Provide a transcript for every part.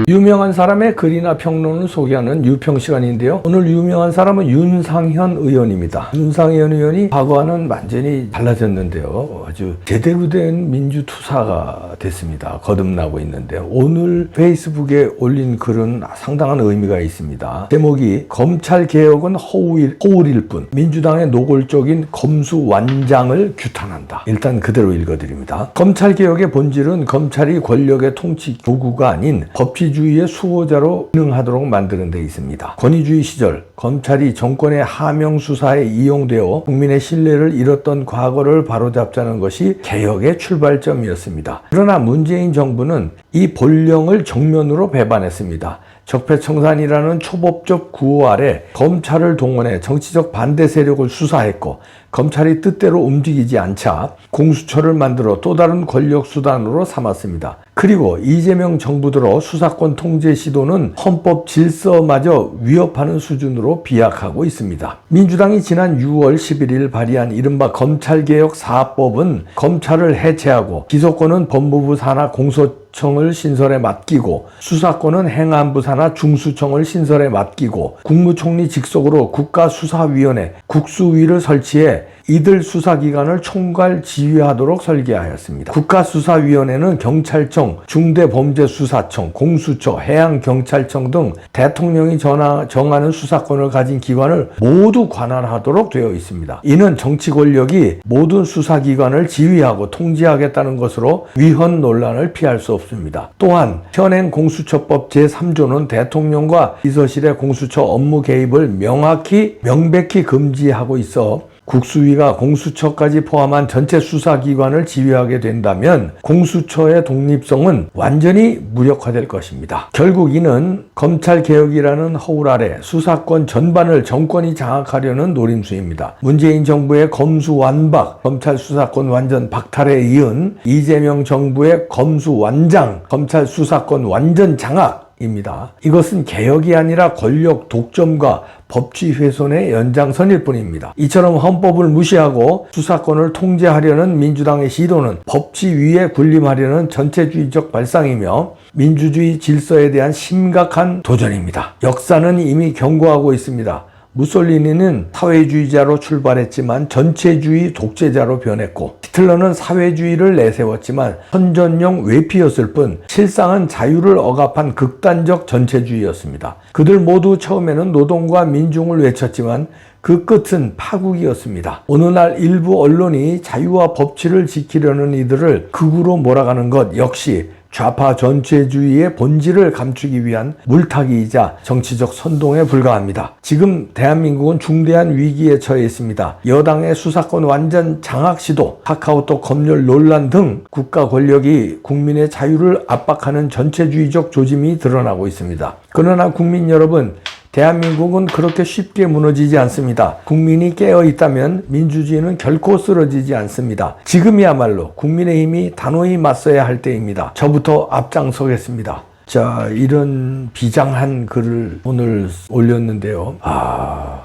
유명한 사람의 글이나 평론을 소개하는 유평 시간인데요. 오늘 유명한 사람은 윤상현 의원입니다. 윤상현 의원이 과거와는 완전히 달라졌는데요. 아주 제대로 된 민주투사가 됐습니다. 거듭나고 있는데요. 오늘 페이스북에 올린 글은 상당한 의미가 있습니다. 제목이 검찰개혁은 허울일 뿐 민주당의 노골적인 검수완장을 규탄한다. 일단 그대로 읽어드립니다. 검찰개혁의 본질은 검찰이 권력의 통치 도구가 아닌 법치주의의 수호자로 기능하도록 만드는 데 있습니다. 권위주의 시절 검찰이 정권의 하명 수사에 이용되어 국민의 신뢰를 잃었던 과거를 바로잡자는 것이 개혁의 출발점이었습니다. 그러나 문재인 정부는 이 본령을 정면으로 배반했습니다. 적폐청산이라는 초법적 구호 아래 검찰을 동원해 정치적 반대 세력을 수사했고 검찰이 뜻대로 움직이지 않자 공수처를 만들어 또 다른 권력 수단으로 삼았습니다. 그리고 이재명 정부 들어 수사권 통제 시도는 헌법 질서마저 위협하는 수준으로 비약하고 있습니다. 민주당이 지난 6월 11일 발의한 이른바 검찰개혁 4법은 검찰을 해체하고 기소권은 법무부 산하 공소청을 신설에 맡기고 수사권은 행안부 산하 중수청을 신설에 맡기고 국무총리 직속으로 국가수사위원회 국수위를 설치해 이들 수사기관을 총괄 지휘하도록 설계하였습니다. 국가수사위원회는 경찰청, 중대범죄수사청, 공수처, 해양경찰청 등 대통령이 정하는 수사권을 가진 기관을 모두 관할하도록 되어 있습니다. 이는 정치 권력이 모든 수사기관을 지휘하고 통제하겠다는 것으로 위헌 논란을 피할 수 없습니다. 또한 현행 공수처법 제3조는 대통령과 비서실의 공수처 업무 개입을 명백히 금지하고 있어 국수위가 공수처까지 포함한 전체 수사기관을 지휘하게 된다면 공수처의 독립성은 완전히 무력화될 것입니다. 결국 이는 검찰개혁이라는 허울 아래 수사권 전반을 정권이 장악하려는 노림수입니다. 문재인 정부의 검수완박, 검찰 수사권 완전 박탈에 이은 이재명 정부의 검수완장, 검찰 수사권 완전 장악 입니다. 이것은 개혁이 아니라 권력 독점과 법치 훼손의 연장선일 뿐입니다. 이처럼 헌법을 무시하고 수사권을 통제하려는 민주당의 시도는 법치 위에 군림하려는 전체주의적 발상이며 민주주의 질서에 대한 심각한 도전입니다. 역사는 이미 경고하고 있습니다. 무솔리니는 사회주의자로 출발했지만 전체주의 독재자로 변했고 히틀러는 사회주의를 내세웠지만 선전용 외피였을 뿐 실상은 자유를 억압한 극단적 전체주의였습니다. 그들 모두 처음에는 노동과 민중을 외쳤지만 그 끝은 파국이었습니다. 오늘날 일부 언론이 자유와 법치를 지키려는 이들을 극우로 몰아가는 것 역시 좌파 전체주의의 본질을 감추기 위한 물타기이자 정치적 선동에 불과합니다. 지금 대한민국은 중대한 위기에 처해 있습니다. 여당의 수사권 완전 장악 시도, 카카오톡 검열 논란 등 국가 권력이 국민의 자유를 압박하는 전체주의적 조짐이 드러나고 있습니다. 그러나 국민 여러분, 대한민국은 그렇게 쉽게 무너지지 않습니다. 국민이 깨어있다면 민주주의는 결코 쓰러지지 않습니다. 지금이야말로 국민의힘이 단호히 맞서야 할 때입니다. 저부터 앞장서겠습니다. 자, 이런 비장한 글을 오늘 올렸는데요.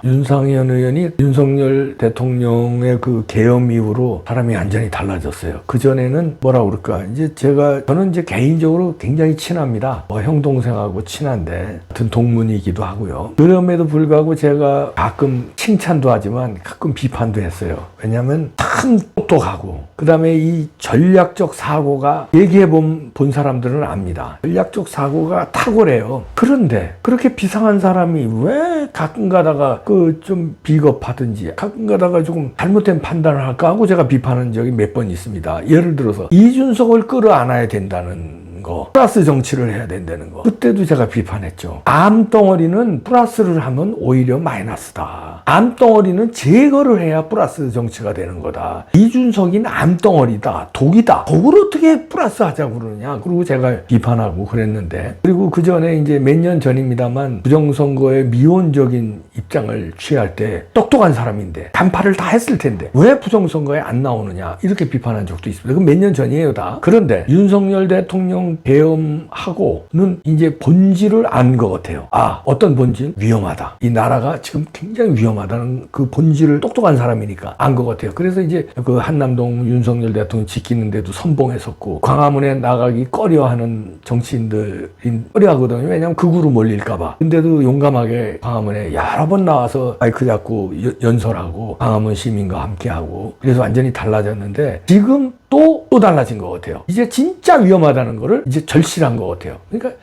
윤상현 의원이 윤석열 대통령의 그 계엄 이후로 사람이 완전히 달라졌어요. 그전에는 뭐라 그럴까. 저는 개인적으로 굉장히 친합니다. 형, 동생하고 친한데, 같은 동문이기도 하고요. 그럼에도 불구하고 제가 가끔 칭찬도 하지만 가끔 비판도 했어요. 왜냐하면 참 똑똑하고, 그 다음에 이 전략적 사고가 얘기해본 사람들은 압니다. 전략적 사고가 탁월해요. 그런데 그렇게 비상한 사람이 왜 가끔 가다가 좀 비겁하든지 가끔 가다가 조금 잘못된 판단을 할까 하고 제가 비판한 적이 몇 번 있습니다. 예를 들어서 이준석을 끌어안아야 된다는 거, 플러스 정치를 해야 된다는 거, 그때도 제가 비판했죠. 암덩어리는 플러스를 하면 오히려 마이너스다. 암덩어리는 제거를 해야 플러스 정치가 되는 거다. 이준석이는 암덩어리다, 독이다. 독을 어떻게 플러스 하자고 그러냐. 그리고 제가 비판하고 그랬는데, 그리고 그 전에 이제 몇 년 전입니다만 부정선거에 미온적인 입장을 취할 때 똑똑한 사람인데 간파를 다 했을 텐데 왜 부정선거에 안 나오느냐 이렇게 비판한 적도 있습니다. 그건 몇 년 전이에요 다. 그런데 윤석열 대통령 이재명 계엄하고는 이제 본질을 안 것 같아요. 어떤 본질? 위험하다. 이 나라가 지금 굉장히 위험하다는 그 본질을 똑똑한 사람이니까 안 것 같아요. 그래서 이제 그 한남동 윤석열 대통령 지키는데도 선봉했었고, 광화문에 나가기 꺼려하는 정치인들이 꺼려하거든요. 왜냐하면 극우로 몰릴까봐. 근데도 용감하게 광화문에 여러 번 나와서 마이크 잡고 연설하고 광화문 시민과 함께하고, 그래서 완전히 달라졌는데 지금 또 달라진 것 같아요. 이제 진짜 위험하다는 거를 이제 절실한 것 같아요. 그러니까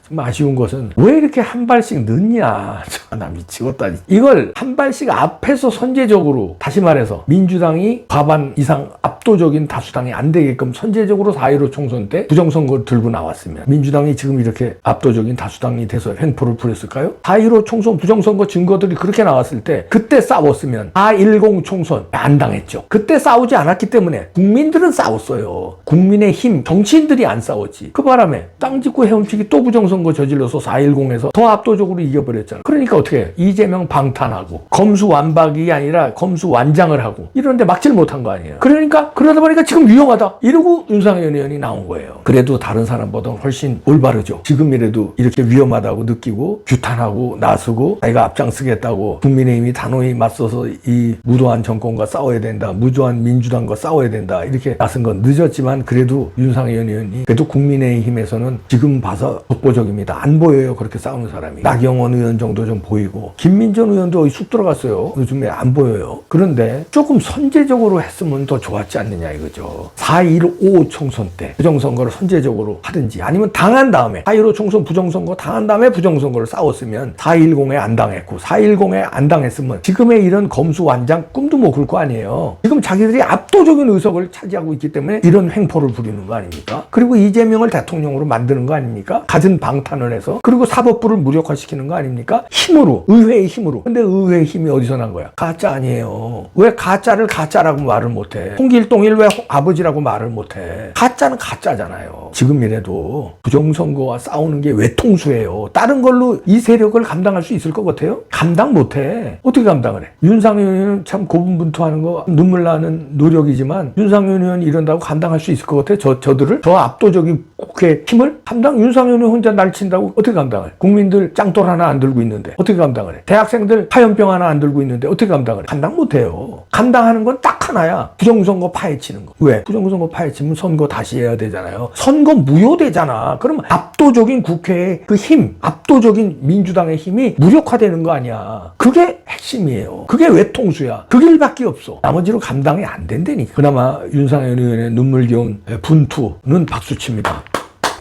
좀 아쉬운 것은 왜 이렇게 한 발씩 늦냐. 나 미치겠다. 이걸 한 발씩 앞에서 선제적으로, 다시 말해서 민주당이 과반 이상 압도적인 다수당이 안 되게끔 선제적으로 4.15 총선 때 부정선거를 들고 나왔으면 민주당이 지금 이렇게 압도적인 다수당이 돼서 횡포를 부렸을까요? 4.15 총선 부정선거 증거들이 그렇게 나왔을 때 그때 싸웠으면 4.10 총선 안 당했죠. 그때 싸우지 않았기 때문에 국민들은 싸웠어요. 국민의 힘, 정치인들이 안 싸웠지. 그 바람에 땅 짓고 헤엄치기 또 부정선거 저질러서 4.10에서 더 압도적으로 이겨버렸잖아. 그러니까 어떻게 해? 이재명 방탄하고 검수완박이 아니라 검수완장을 하고 이런데 막질 못한 거 아니에요. 그러다 보니까 지금 위험하다 이러고 윤상현 의원이 나온 거예요. 그래도 다른 사람보다 훨씬 올바르죠. 지금이라도 이렇게 위험하다고 느끼고 규탄하고 나서고 자기가 앞장서겠다고 국민의힘이 단호히 맞서서 이 무도한 정권과 싸워야 된다, 무도한 민주당과 싸워야 된다 이렇게 나선 건 늦었지만, 그래도 윤상현 의원이 그래도 국민의힘에서는 지금 봐서 독보적입니다. 안 보여요. 그렇게 싸우는 사람이. 나경원 의원 정도 좀 보이고, 김민전 의원도 쑥 들어갔어요. 요즘에 안 보여요. 그런데 조금 선제적으로 했으면 더 좋았지 않느냐 이거죠. 4.15 총선 때 부정선거를 선제적으로 하든지, 아니면 당한 다음에 4.15 총선 부정선거 당한 다음에 부정선거를 싸웠으면 4.10에 안 당했고 4.10에 안 당했으면 지금의 이런 검수완장 꿈도 못 꿀 거 아니에요. 지금 자기들이 압도적인 의석을 차지하고 있기 때문에 이런 횡포를 부리는 거 아닙니까? 그리고 이재명을 대통령으로 만드는 거 아닙니까? 갖은 방탄을 해서. 그리고 사법부를 무력화시키는 거 아닙니까? 힘으로, 의회의 힘으로. 근데 의회의 힘이 어디서 난 거야? 가짜 아니에요. 왜 가짜를 가짜라고 말을 못해? 홍길동일 왜 아버지라고 말을 못해? 가짜는 가짜잖아요. 지금이라도 부정선거와 싸우는 게 외통수예요. 다른 걸로 이 세력을 감당할 수 있을 것 같아요? 감당 못해. 어떻게 감당을 해? 윤상현 의원은 참 고분분투하는 거 눈물 나는 노력이지만, 윤상현 의원이 이런다고 감당할 수 있을 것 같아요? 저들을? 저 압도적인 국회 힘을? 윤상현 의원 혼자 날친다고 어떻게 감당을 해? 국민들 짱돌 하나 안 들고 있는데 어떻게 감당을 해? 대학생들 화염병 하나 안 들고 있는데 어떻게 감당을 해? 감당 못해요. 감당하는 건 딱 하나야. 부정선거 파헤치는 거. 왜? 부정선거 파헤치면 선거 다시 해야 되잖아요. 선거 무효되잖아. 그럼 압도적인 국회의 그 힘, 압도적인 민주당의 힘이 무력화되는 거 아니야. 그게 핵심이에요. 그게 외통수야. 그 길밖에 없어. 나머지로 감당이 안 된다니까. 그나마 윤상현 의원의 눈물겨운 분투는 박수칩니다.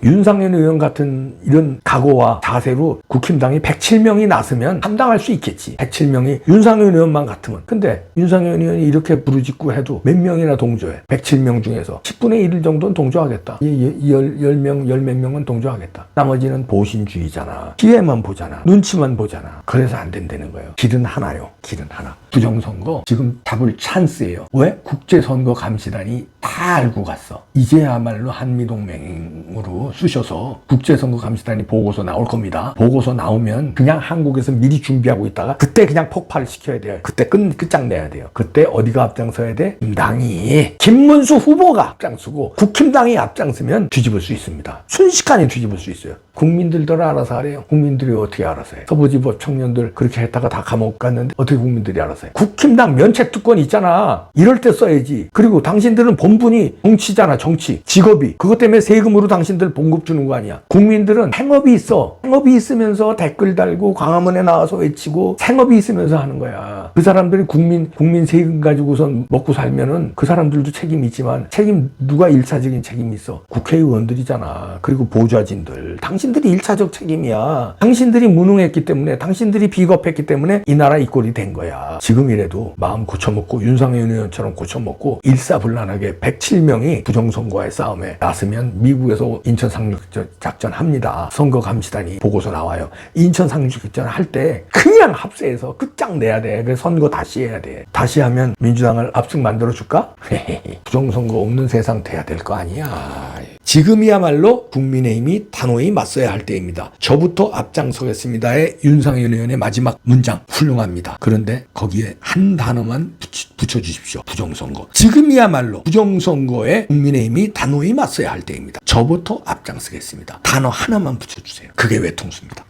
윤상현 의원 같은 이런 각오와 자세로 국힘당이 107명이 나서면 감당할 수 있겠지. 107명이 윤상현 의원만 같으면. 근데 윤상현 의원이 이렇게 부르짖고 해도 몇 명이나 동조해? 107명 중에서 10분의 1 정도는 동조하겠다. 10명, 10몇 명은 동조하겠다. 나머지는 보신주의잖아. 기회만 보잖아. 눈치만 보잖아. 그래서 안 된다는 거예요. 길은 하나요. 길은 하나. 부정선거 지금 잡을 찬스예요. 왜? 국제선거감시단이 다 알고 갔어. 이제야말로 한미동맹으로 쑤셔서 국제선거감시단이 보고서 나올 겁니다. 보고서 나오면 그냥 한국에서 미리 준비하고 있다가 그때 그냥 폭발을 시켜야 돼요. 그때 끝장내야 돼요. 그때 어디가 앞장서야 돼? 김당이, 김문수 후보가 앞장서고 국힘당이 앞장서면 뒤집을 수 있습니다. 순식간에 뒤집을 수 있어요. 국민들도 알아서 하래요. 국민들이 어떻게 알아서 해? 서부지법 청년들 그렇게 했다가 다 감옥 갔는데 어떻게 국민들이 알아서 해? 국힘당 면책특권 있잖아. 이럴 때 써야지. 그리고 당신들은 본분이 정치잖아. 정치. 직업이. 그것 때문에 세금으로 당신들 봉급 주는 거 아니야. 국민들은 생업이 있어. 생업이 있으면서 댓글 달고 광화문에 나와서 외치고 생업이 있으면서 하는 거야. 그 사람들이 국민 세금 가지고선 먹고 살면은 그 사람들도 책임이 있지만 누가 1차적인 책임이 있어? 국회의원들이잖아. 그리고 보좌진들. 당신들이 1차적 책임이야. 당신들이 무능했기 때문에, 당신들이 비겁했기 때문에 이 나라 이 꼴이 된 거야. 지금이라도 마음 고쳐먹고 윤상현 의원처럼 고쳐먹고 일사불란하게 107명이 부정선거와의 싸움에 나서면 미국에서 인천 상륙작전 합니다. 선거감시단이 보고서 나와요. 인천 상륙작전 할 때 그냥 합세해서 끝장내야 돼. 그래서 선거 다시 해야 돼. 다시 하면 민주당을 압승 만들어줄까? 부정선거 없는 세상 돼야 될 거 아니야. 지금이야말로 국민의힘이 단호히 맞서야 할 때입니다. 저부터 앞장서겠습니다의 윤상현 의원의 마지막 문장 훌륭합니다. 그런데 거기에 한 단어만 붙여주십시오. 부정선거. 지금이야말로 부정선거에 국민의힘이 단호히 맞서야 할 때입니다. 저부터 앞장서겠습니다. 단어 하나만 붙여주세요. 그게 외통수입니다.